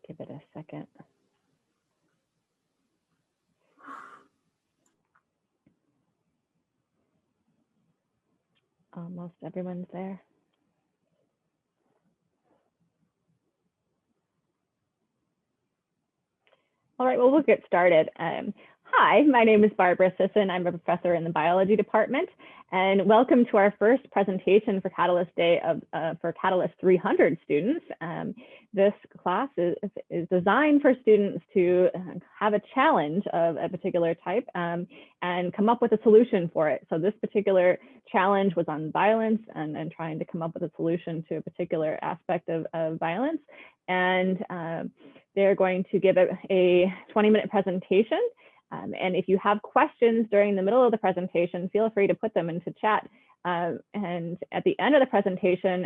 Give it a second. Almost everyone's there. All right, well, we'll get started. Hi, my name is Barbara Sisson. I'm a professor in the biology department, and welcome to our first presentation for Catalyst Day for Catalyst 300 students. This class is designed for students to have a challenge of a particular type and come up with a solution for it. So this particular challenge was on violence and trying to come up with a solution to a particular aspect of violence. And they're going to give a 20-minute presentation. And if you have questions during the middle of the presentation, feel free to put them into chat. And at the end of the presentation,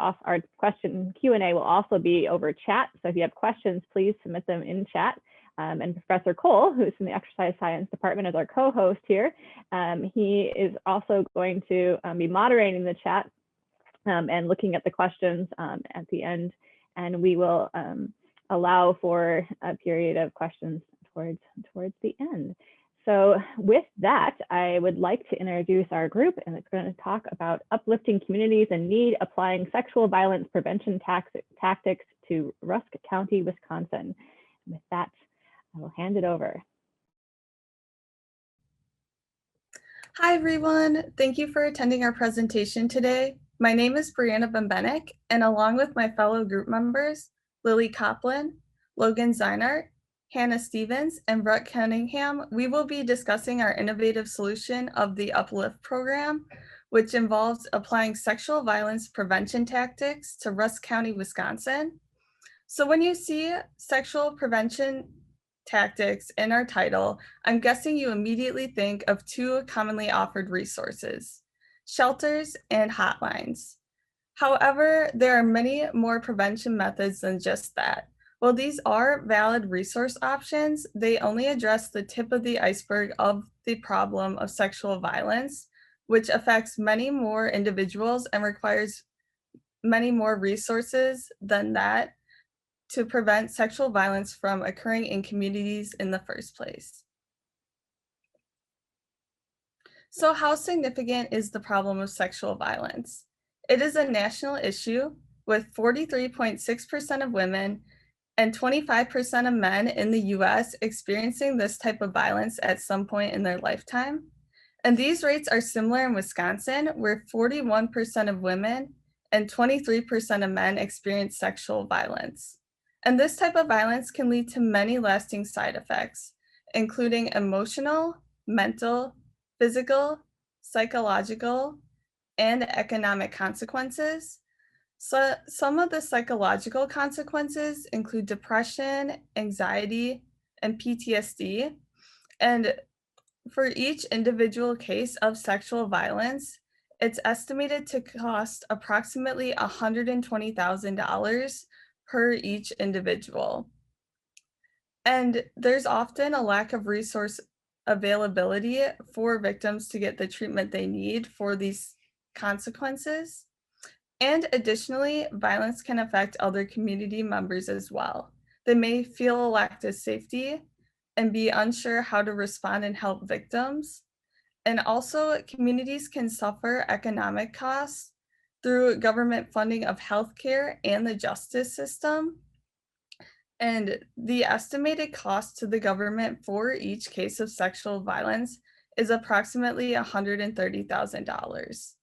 our question Q&A will also be over chat. So if you have questions, please submit them in chat. And Professor Cole, who's in the exercise science department, is our co-host here. He is also going to be moderating the chat and looking at the questions at the end. And we will allow for a period of questions towards the end. So with that, I would like to introduce our group, and it's going to talk about uplifting communities in need, applying sexual violence prevention tactics to Rusk County, Wisconsin. And with that, I will hand it over. Hi, everyone. Thank you for attending our presentation today. My name is Brianna Bembenek, and along with my fellow group members, Lily Coplin, Logan Zeinart, Hannah Stevens, and Brett Cunningham, we will be discussing our innovative solution of the UPLIFT program, which involves applying sexual violence prevention tactics to Rusk County, Wisconsin. So when you see sexual prevention tactics in our title, I'm guessing you immediately think of two commonly offered resources: shelters and hotlines. However, there are many more prevention methods than just that. While these are valid resource options, they only address the tip of the iceberg of the problem of sexual violence, which affects many more individuals and requires many more resources than that to prevent sexual violence from occurring in communities in the first place. So how significant is the problem of sexual violence? It is a national issue, with 43.6% of women and 25% of men in the US experiencing this type of violence at some point in their lifetime. And these rates are similar in Wisconsin, where 41% of women and 23% of men experience sexual violence. And this type of violence can lead to many lasting side effects, including emotional, mental, physical, psychological, and economic consequences. So some of the psychological consequences include depression, anxiety, and PTSD. And for each individual case of sexual violence, it's estimated to cost approximately $120,000 per individual individual. And there's often a lack of resource availability for victims to get the treatment they need for these consequences. And additionally, violence can affect other community members as well. They may feel a lack of safety and be unsure how to respond and help victims. And also, communities can suffer economic costs through government funding of healthcare and the justice system. And the estimated cost to the government for each case of sexual violence is approximately $130,000.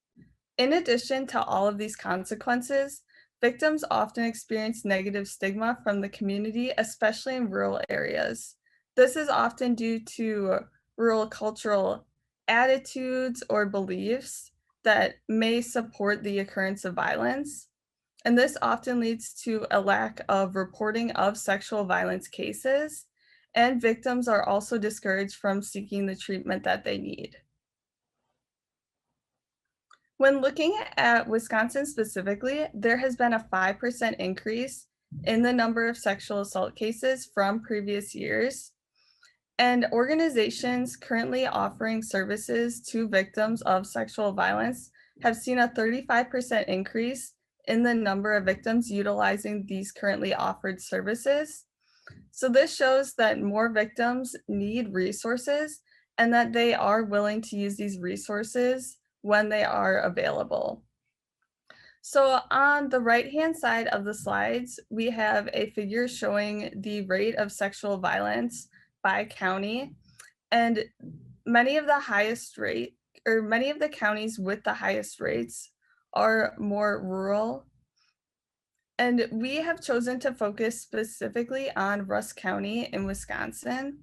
In addition to all of these consequences, victims often experience negative stigma from the community, especially in rural areas. This is often due to rural cultural attitudes or beliefs that may support the occurrence of violence. And this often leads to a lack of reporting of sexual violence cases, and victims are also discouraged from seeking the treatment that they need. When looking at Wisconsin specifically, there has been a 5% increase in the number of sexual assault cases from previous years. And organizations currently offering services to victims of sexual violence have seen a 35% increase in the number of victims utilizing these currently offered services. So this shows that more victims need resources and that they are willing to use these resources when they are available. So on the right-hand side of the slides, we have a figure showing the rate of sexual violence by county, and many of the counties with the highest rates are more rural. And we have chosen to focus specifically on Rusk County in Wisconsin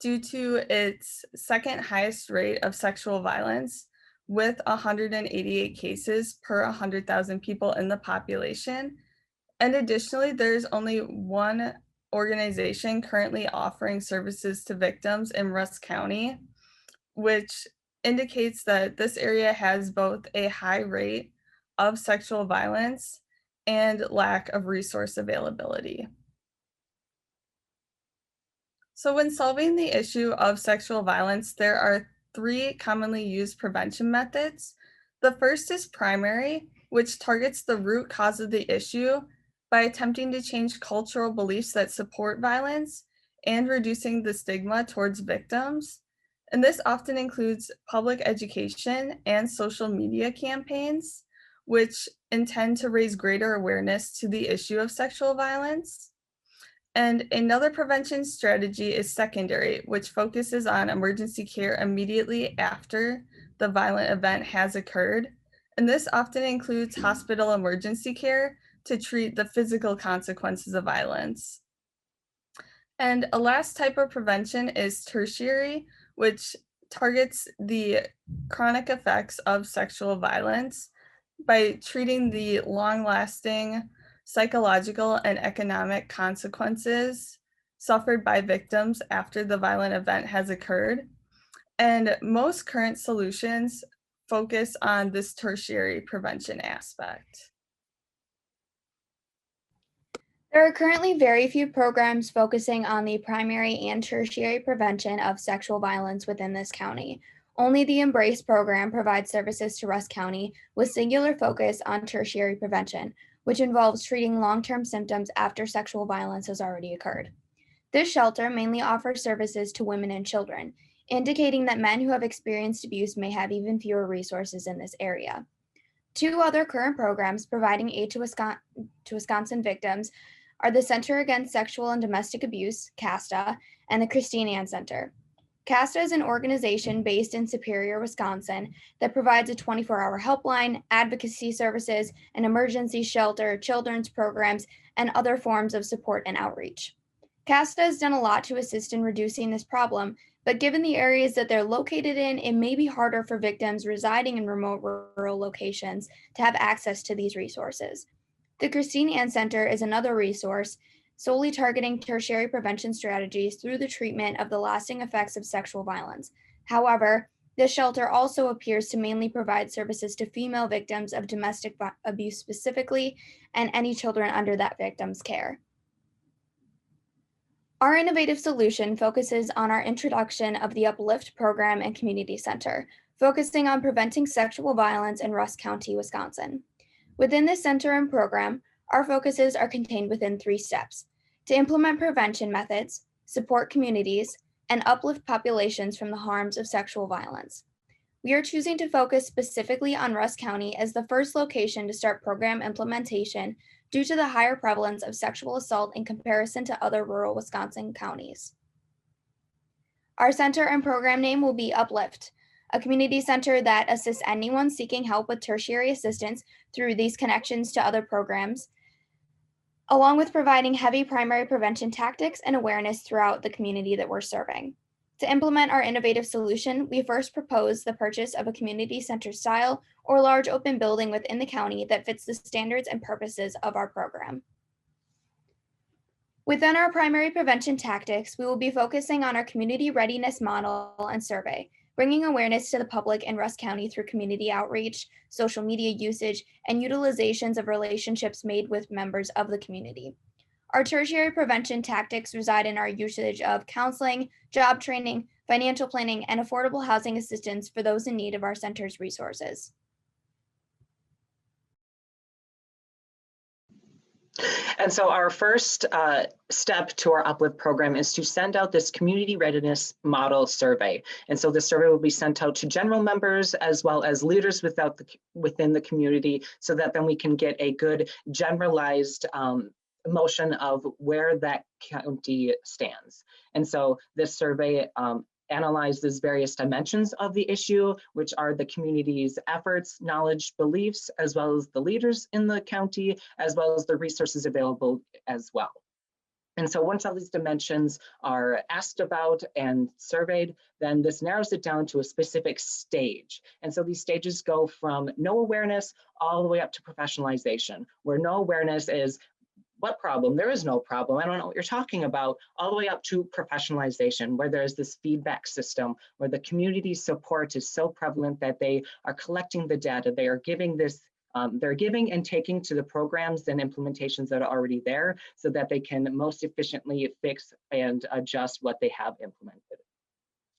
due to its second highest rate of sexual violence with 188 cases per 100,000 people in the population. And additionally, there's only one organization currently offering services to victims in Rusk County, which indicates that this area has both a high rate of sexual violence and lack of resource availability. So when solving the issue of sexual violence, there are three commonly used prevention methods. The first is primary, which targets the root cause of the issue by attempting to change cultural beliefs that support violence and reducing the stigma towards victims. And this often includes public education and social media campaigns, which intend to raise greater awareness to the issue of sexual violence. And another prevention strategy is secondary, which focuses on emergency care immediately after the violent event has occurred. And this often includes hospital emergency care to treat the physical consequences of violence. And a last type of prevention is tertiary, which targets the chronic effects of sexual violence by treating the long-lasting psychological and economic consequences suffered by victims after the violent event has occurred. And most current solutions focus on this tertiary prevention aspect. There are currently very few programs focusing on the primary and tertiary prevention of sexual violence within this county. Only the Embrace program provides services to Rusk County with singular focus on tertiary prevention, which involves treating long-term symptoms after sexual violence has already occurred. This shelter mainly offers services to women and children, indicating that men who have experienced abuse may have even fewer resources in this area. Two other current programs providing aid to Wisconsin victims are the Center Against Sexual and Domestic Abuse, CASTA, and the Christine Ann Center. CASTA is an organization based in Superior, Wisconsin that provides a 24-hour helpline, advocacy services, an emergency shelter, children's programs, and other forms of support and outreach. CASTA has done a lot to assist in reducing this problem, but given the areas that they're located in, it may be harder for victims residing in remote rural locations to have access to these resources. The Christine Ann Center is another resource solely targeting tertiary prevention strategies through the treatment of the lasting effects of sexual violence. However, this shelter also appears to mainly provide services to female victims of domestic abuse specifically, and any children under that victim's care. Our innovative solution focuses on our introduction of the UPLIFT program and community center, focusing on preventing sexual violence in Rusk County, Wisconsin. Within this center and program, our focuses are contained within 3 steps: to implement prevention methods, support communities, and uplift populations from the harms of sexual violence. We are choosing to focus specifically on Rusk County as the first location to start program implementation due to the higher prevalence of sexual assault in comparison to other rural Wisconsin counties. Our center and program name will be UPLIFT, a community center that assists anyone seeking help with tertiary assistance through these connections to other programs, along with providing heavy primary prevention tactics and awareness throughout the community that we're serving. To implement our innovative solution, we first proposed the purchase of a community center style or large open building within the county that fits the standards and purposes of our program. Within our primary prevention tactics, we will be focusing on our community readiness model and survey, bringing awareness to the public in Rusk County through community outreach, social media usage, and utilizations of relationships made with members of the community. Our tertiary prevention tactics reside in our usage of counseling, job training, financial planning, and affordable housing assistance for those in need of our center's resources. And so our first step to our Uplift program is to send out this community readiness model survey. And so the survey will be sent out to general members as well as leaders within the community, so that then we can get a good generalized motion of where that county stands. And so this survey analyzes various dimensions of the issue, which are the community's efforts, knowledge, beliefs, as well as the leaders in the county, as well as the resources available as well. And so once all these dimensions are asked about and surveyed, then this narrows it down to a specific stage. And so these stages go from no awareness all the way up to professionalization, where no awareness is, what problem? There is no problem. I don't know what you're talking about, all the way up to professionalization, where there's this feedback system, where the community support is so prevalent that they are collecting the data, they are giving this, they're giving and taking to the programs and implementations that are already there, so that they can most efficiently fix and adjust what they have implemented.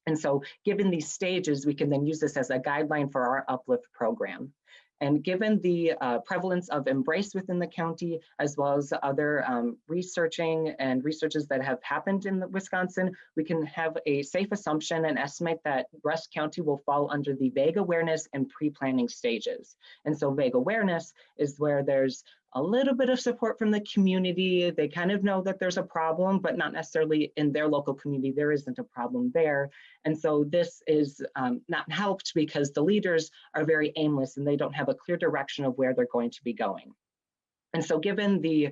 And so given these stages, we can then use this as a guideline for our Uplift program. And given the prevalence of Embrace within the county, as well as other researches that have happened in Wisconsin, we can have a safe assumption and estimate that Rusk County will fall under the vague awareness and pre-planning stages. And so vague awareness is where there's a little bit of support from the community. They kind of know that there's a problem, but not necessarily in their local community, there isn't a problem there. And so this is not helped because the leaders are very aimless and they don't have a clear direction of where they're going to be going. And so given the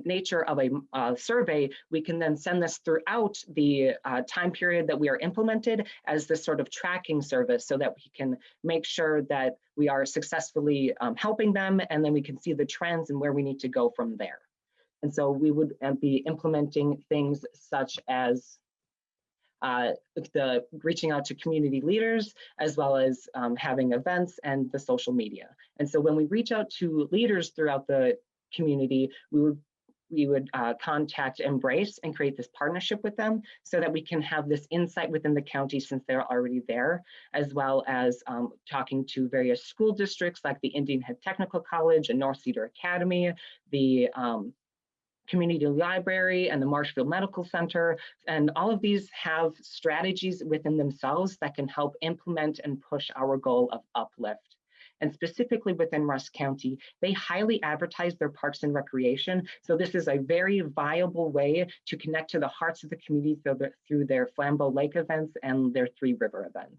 nature of a survey, we can then send this throughout the time period that we are implemented as this sort of tracking service, so that we can make sure that we are successfully helping them, and then we can see the trends and where we need to go from there. And so we would be implementing things such as the reaching out to community leaders, as well as having events and the social media. And so when we reach out to leaders throughout the community, we would contact Embrace and create this partnership with them, so that we can have this insight within the county since they're already there, as well as talking to various school districts like the Indian Head Technical College and North Cedar Academy, the community library and the Marshfield Medical Center. And all of these have strategies within themselves that can help implement and push our goal of Uplift. And specifically within Rusk County, they highly advertise their parks and recreation. So this is a very viable way to connect to the hearts of the community through their Flambeau Lake events and their Three River events.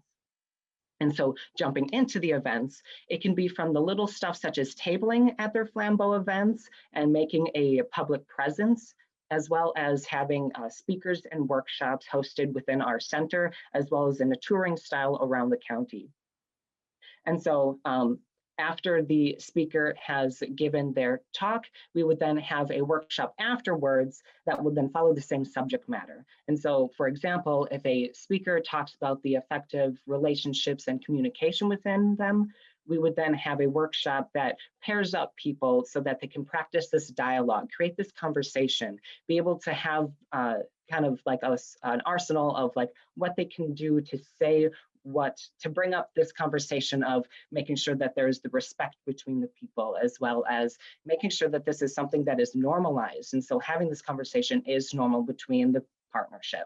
And so jumping into the events, it can be from the little stuff such as tabling at their Flambeau events and making a public presence, as well as having speakers and workshops hosted within our center, as well as in a touring style around the county. And so after the speaker has given their talk, we would then have a workshop afterwards that would then follow the same subject matter. And so, for example, if a speaker talks about the effective relationships and communication within them, we would then have a workshop that pairs up people so that they can practice this dialogue, create this conversation, be able to have kind of like an arsenal of like what they can do to say to bring up this conversation of making sure that there's the respect between the people, as well as making sure that this is something that is normalized. And so having this conversation is normal between the partnership.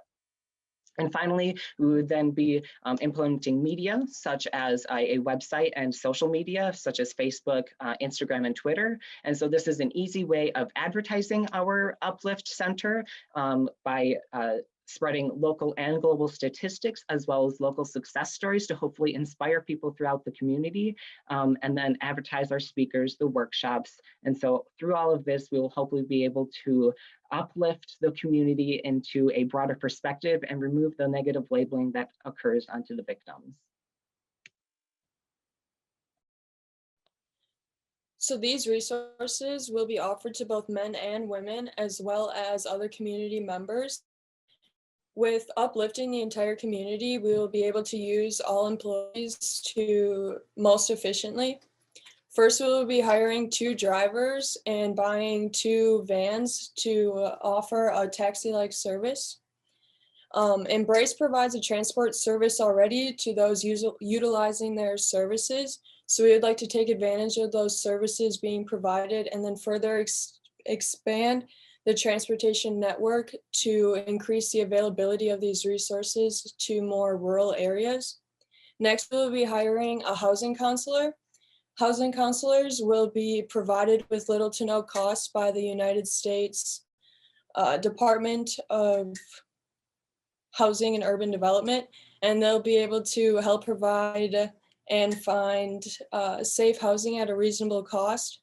And finally, we would then be implementing media such as a website and social media such as Facebook, Instagram, and Twitter. And so this is an easy way of advertising our Uplift Center by spreading local and global statistics, as well as local success stories to hopefully inspire people throughout the community, and then advertise our speakers, the workshops. And so through all of this, we will hopefully be able to uplift the community into a broader perspective and remove the negative labeling that occurs onto the victims. So these resources will be offered to both men and women, as well as other community members. With uplifting the entire community, we will be able to use all employees to most efficiently. First, we will be hiring 2 drivers and buying 2 vans to offer a taxi-like service. Embrace provides a transport service already to those utilizing their services. So we would like to take advantage of those services being provided and then further expand the transportation network to increase the availability of these resources to more rural areas. Next, we'll be hiring a housing counselor. Housing counselors will be provided with little to no cost by the United States Department of Housing and Urban Development, and they'll be able to help provide and find safe housing at a reasonable cost.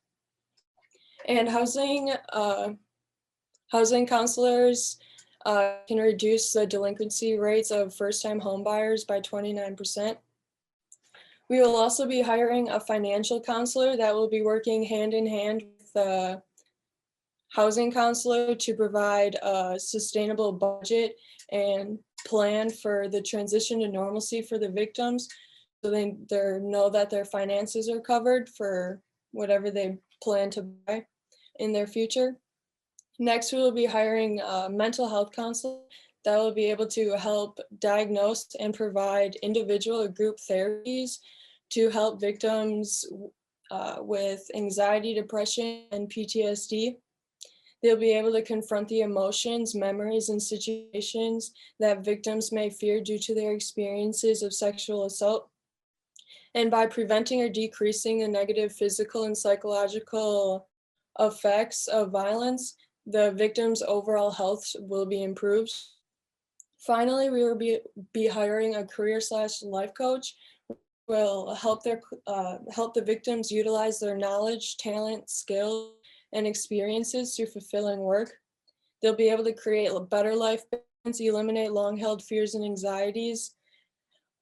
And housing counselors can reduce the delinquency rates of first-time homebuyers by 29%. We will also be hiring a financial counselor that will be working hand in hand with the housing counselor to provide a sustainable budget and plan for the transition to normalcy for the victims, so they know that their finances are covered for whatever they plan to buy in their future. Next, we will be hiring a mental health counselor that will be able to help diagnose and provide individual or group therapies to help victims with anxiety, depression, and PTSD. They'll be able to confront the emotions, memories, and situations that victims may fear due to their experiences of sexual assault. And by preventing or decreasing the negative physical and psychological effects of violence, the victim's overall health will be improved. Finally, we will be hiring a career/life coach who will help the victims utilize their knowledge, talent, skills, and experiences through fulfilling work. They'll be able to create a better life balance, eliminate long-held fears and anxieties,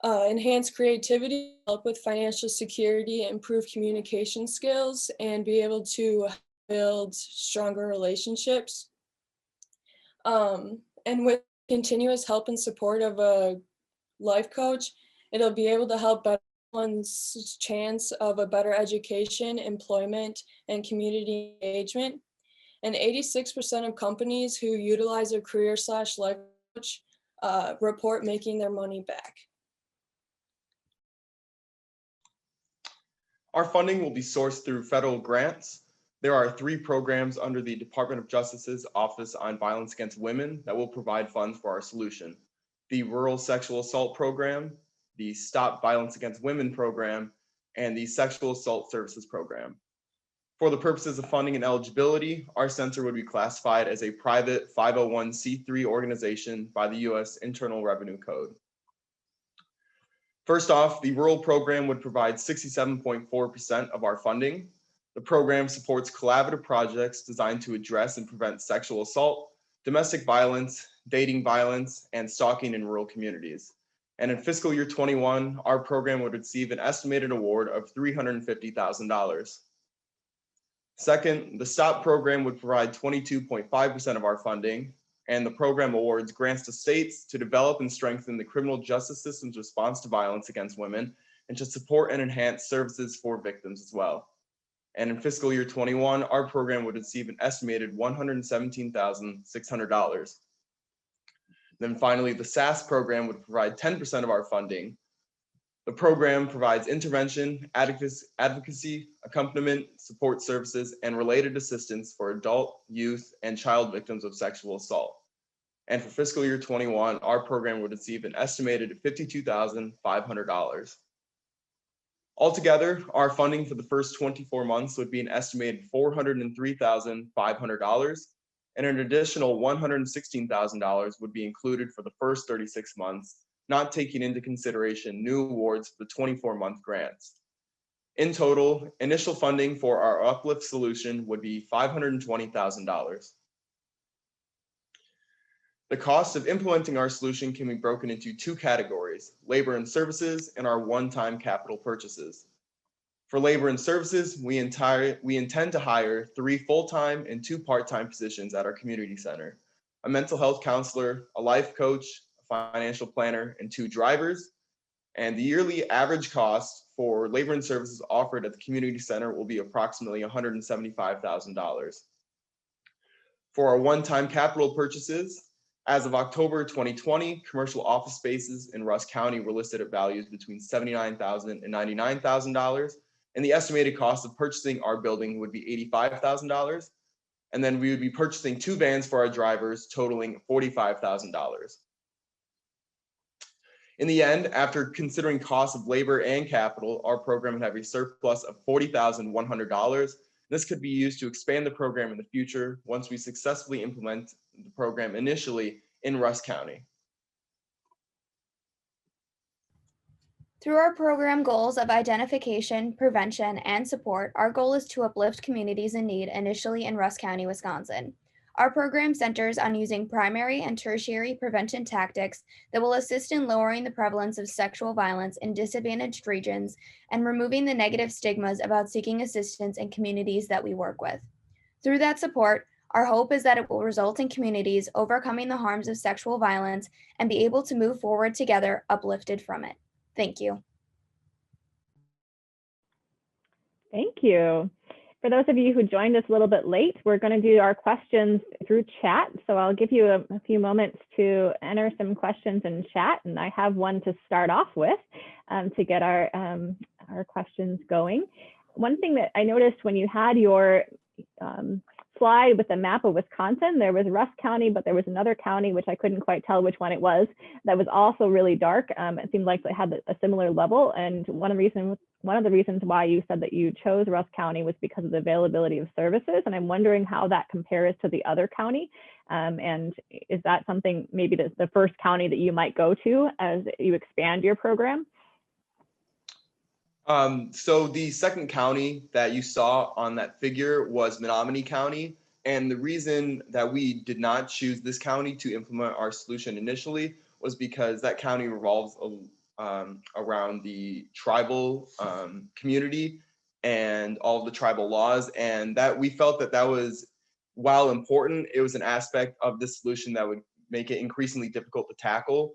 enhance creativity, help with financial security, improve communication skills, and be able to build stronger relationships. And with continuous help and support of a life coach, it'll be able to help better one's chance of a better education, employment, and community engagement. And 86% of companies who utilize a career/life coach report making their money back. Our funding will be sourced through federal grants. There are 3 programs under the Department of Justice's Office on Violence Against Women that will provide funds for our solution: the Rural Sexual Assault Program, the Stop Violence Against Women Program, and the Sexual Assault Services Program. For the purposes of funding and eligibility, our center would be classified as a private 501c3 organization by the U.S. Internal Revenue Code. First off, the rural program would provide 67.4% of our funding. The program supports collaborative projects designed to address and prevent sexual assault, domestic violence, dating violence, and stalking in rural communities. And in fiscal year 21, our program would receive an estimated award of $350,000. Second, the STOP program would provide 22.5% of our funding, and the program awards grants to states to develop and strengthen the criminal justice system's response to violence against women and to support and enhance services for victims as well. And in fiscal year 21, our program would receive an estimated $117,600. Then finally, the SAS program would provide 10% of our funding. The program provides intervention, advocacy, accompaniment, support services, and related assistance for adult, youth, and child victims of sexual assault. And for fiscal year 21, our program would receive an estimated $52,500. Altogether, our funding for the first 24 months would be an estimated $403,500, and an additional $116,000 would be included for the first 36 months, not taking into consideration new awards for the 24-month grants. In total, initial funding for our Uplift solution would be $520,000. The cost of implementing our solution can be broken into 2 categories: labor and services, and our one-time capital purchases. For labor and services, we intend to hire 3 full-time and 2 part-time positions at our community center: a mental health counselor, a life coach, a financial planner, and 2 drivers. And the yearly average cost for labor and services offered at the community center will be approximately $175,000. For our one-time capital purchases, as of October 2020, commercial office spaces in Rusk County were listed at values between $79,000 and $99,000, and the estimated cost of purchasing our building would be $85,000. And then we would be purchasing 2 vans for our drivers, totaling $45,000. In the end, after considering costs of labor and capital, our program would have a surplus of $40,100. This could be used to expand the program in the future once we successfully implement the program initially in Rusk County. Through our program goals of identification, prevention, and support, our goal is to uplift communities in need initially in Rusk County, Wisconsin. Our program centers on using primary and tertiary prevention tactics that will assist in lowering the prevalence of sexual violence in disadvantaged regions and removing the negative stigmas about seeking assistance in communities that we work with. Through that support, our hope is that it will result in communities overcoming the harms of sexual violence and be able to move forward together, uplifted from it. Thank you. Thank you. For those of you who joined us a little bit late, we're going to do our questions through chat. So I'll give you a few moments to enter some questions in chat. And I have one to start off with to get our questions going. One thing that I noticed when you had your slide with the map of Wisconsin, there was Rusk County, but there was another county, which I couldn't quite tell which one it was, that was also really dark. It seemed like they had a similar level. And one of the reasons why you said that you chose Rusk County was because of the availability of services. And I'm wondering how that compares to the other county. And is that something maybe the first county that you might go to as you expand your program? So the second county that you saw on that figure was Menominee County. And the reason that we did not choose this county to implement our solution initially was because that county revolves around the tribal community and all of the tribal laws. And that we felt that was, while important, it was an aspect of the solution that would make it increasingly difficult to tackle.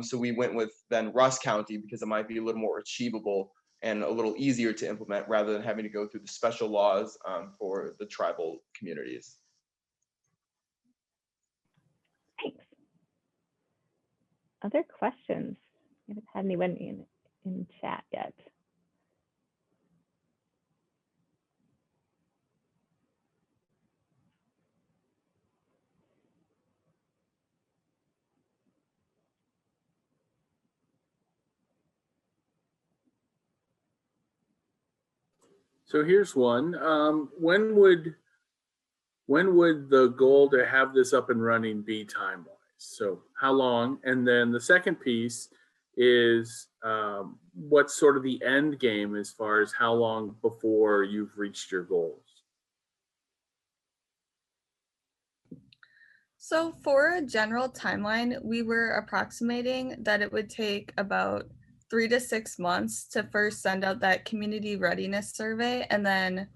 So we went with then Rusk County because it might be a little more achievable and a little easier to implement rather than having to go through the special laws for the tribal communities. Thanks. Other questions? I haven't had anyone in chat yet. So here's one. When would the goal to have this up and running be time-wise? So how long? And then the second piece is what's sort of the end game as far as how long before you've reached your goals? So for a general timeline, we were approximating that it would take about 3 to 6 months to first send out that community readiness survey and then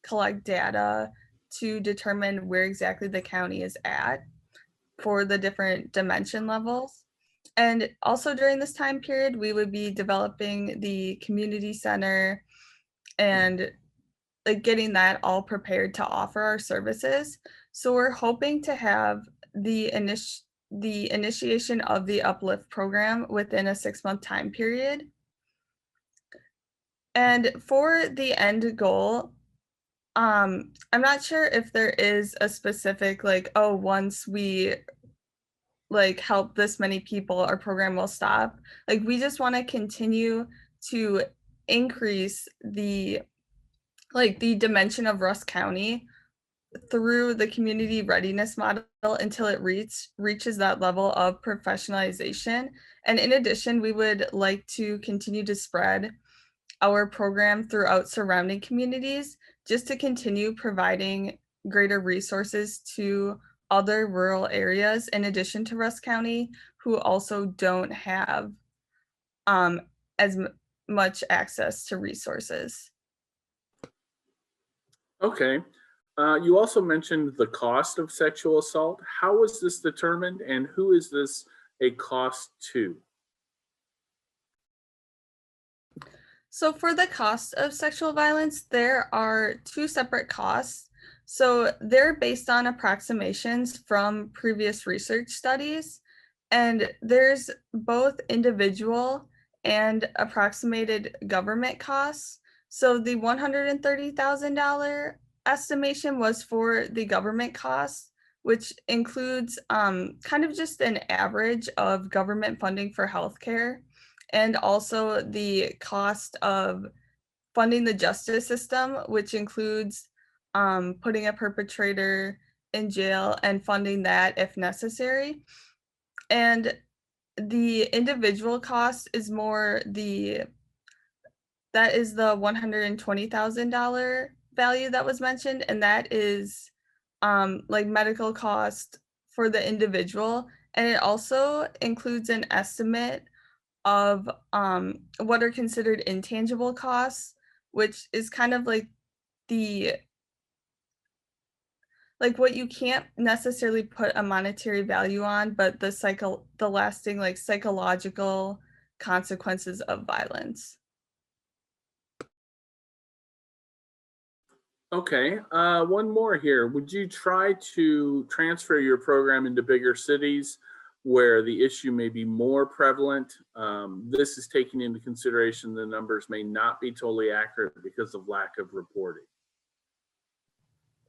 collect data to determine where exactly the county is at for the different dimension levels. And also during this time period, we would be developing the community center and like getting that all prepared to offer our services. So we're hoping to have the initiation of the Uplift program within a 6-month time period. And for the end goal, I'm not sure if there is a specific once we help this many people, our program will stop. We just want to continue to increase the dimension of Rusk County through the community readiness model until it reaches that level of professionalization. And in addition, we would like to continue to spread our program throughout surrounding communities just to continue providing greater resources to other rural areas in addition to Rusk County who also don't have as much access to resources. Okay. You also mentioned the cost of sexual assault. How was this determined and who is this a cost to? So for the cost of sexual violence, there are 2 separate costs. So they're based on approximations from previous research studies, and there's both individual and approximated government costs. So the $130,000 estimation was for the government costs, which includes kind of just an average of government funding for healthcare, and also the cost of funding the justice system, which includes putting a perpetrator in jail and funding that if necessary. And the individual cost is more that is the $120,000 value that was mentioned, and that is like medical cost for the individual, and it also includes an estimate of what are considered intangible costs, which is kind of like what you can't necessarily put a monetary value on, but the lasting like psychological consequences of violence. Okay, one more here. Would you try to transfer your program into bigger cities where the issue may be more prevalent? This is taking into consideration the numbers may not be totally accurate because of lack of reporting.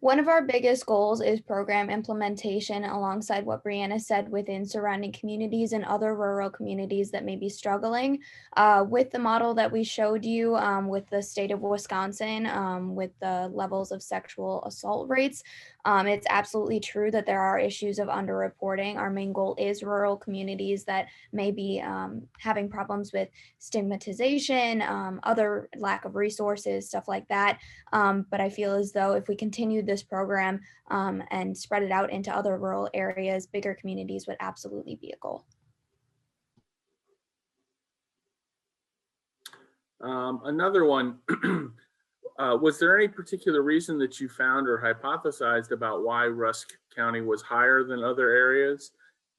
One of our biggest goals is program implementation alongside what Brianna said within surrounding communities and other rural communities that may be struggling. With the model that we showed you with the state of Wisconsin, with the levels of sexual assault rates, it's absolutely true that there are issues of underreporting. Our main goal is rural communities that may be having problems with stigmatization, other lack of resources, stuff like that. But I feel as though if we continue this program and spread it out into other rural areas, bigger communities would absolutely be a goal. Another one, was there any particular reason that you found or hypothesized about why Rusk County was higher than other areas?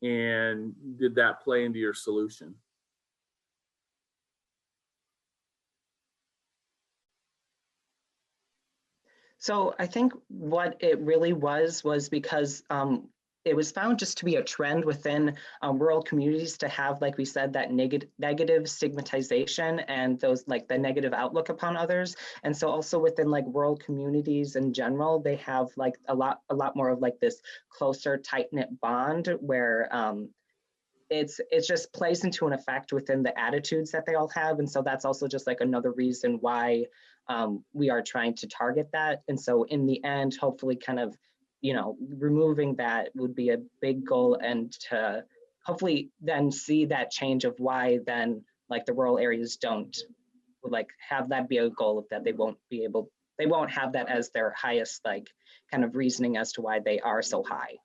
And did that play into your solution? So I think what it really was because it was found just to be a trend within rural communities to have, like we said, that negative stigmatization and those like the negative outlook upon others. And so also within like rural communities in general, they have like a lot more of like this closer, tight-knit bond where it's just plays into an effect within the attitudes that they all have. And so that's also just like another reason why we are trying to target that. And so in the end, hopefully kind of, removing that would be a big goal, and to hopefully then see that change of why then like the rural areas don't like have that be a goal of that they won't have that as their highest like kind of reasoning as to why they are so high.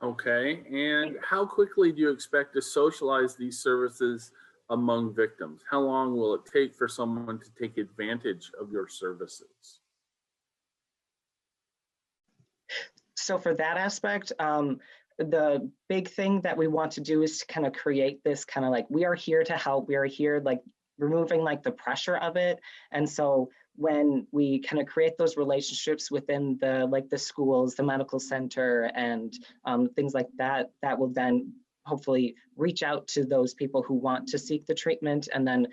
Okay, and how quickly do you expect to socialize these services among victims? How long will it take for someone to take advantage of your services? So for that aspect, the big thing that we want to do is to kind of create this kind of like, we are here to help, we are here like removing like the pressure of it. And so when we kind of create those relationships within the schools, the medical center, and things like that, that will then hopefully reach out to those people who want to seek the treatment, and then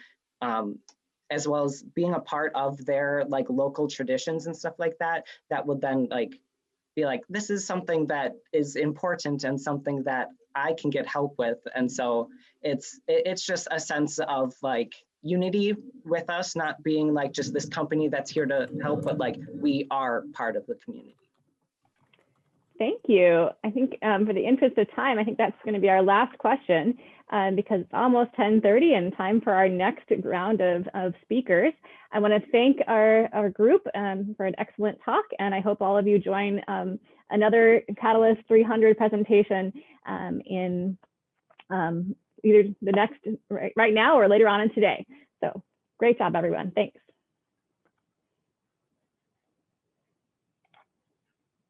as well as being a part of their like local traditions and stuff like that, that would then like be like, this is something that is important and something that I can get help with. And so it's just a sense of like unity with us, not being like just this company that's here to help, but like we are part of the community. Thank you. I think for the interest of time, I think that's going to be our last question because it's almost 10:30 and time for our next round of speakers. I want to thank our group for an excellent talk, and I hope all of you join another Catalyst 300 presentation in either the next right now or later on in today. So great job, everyone. Thanks.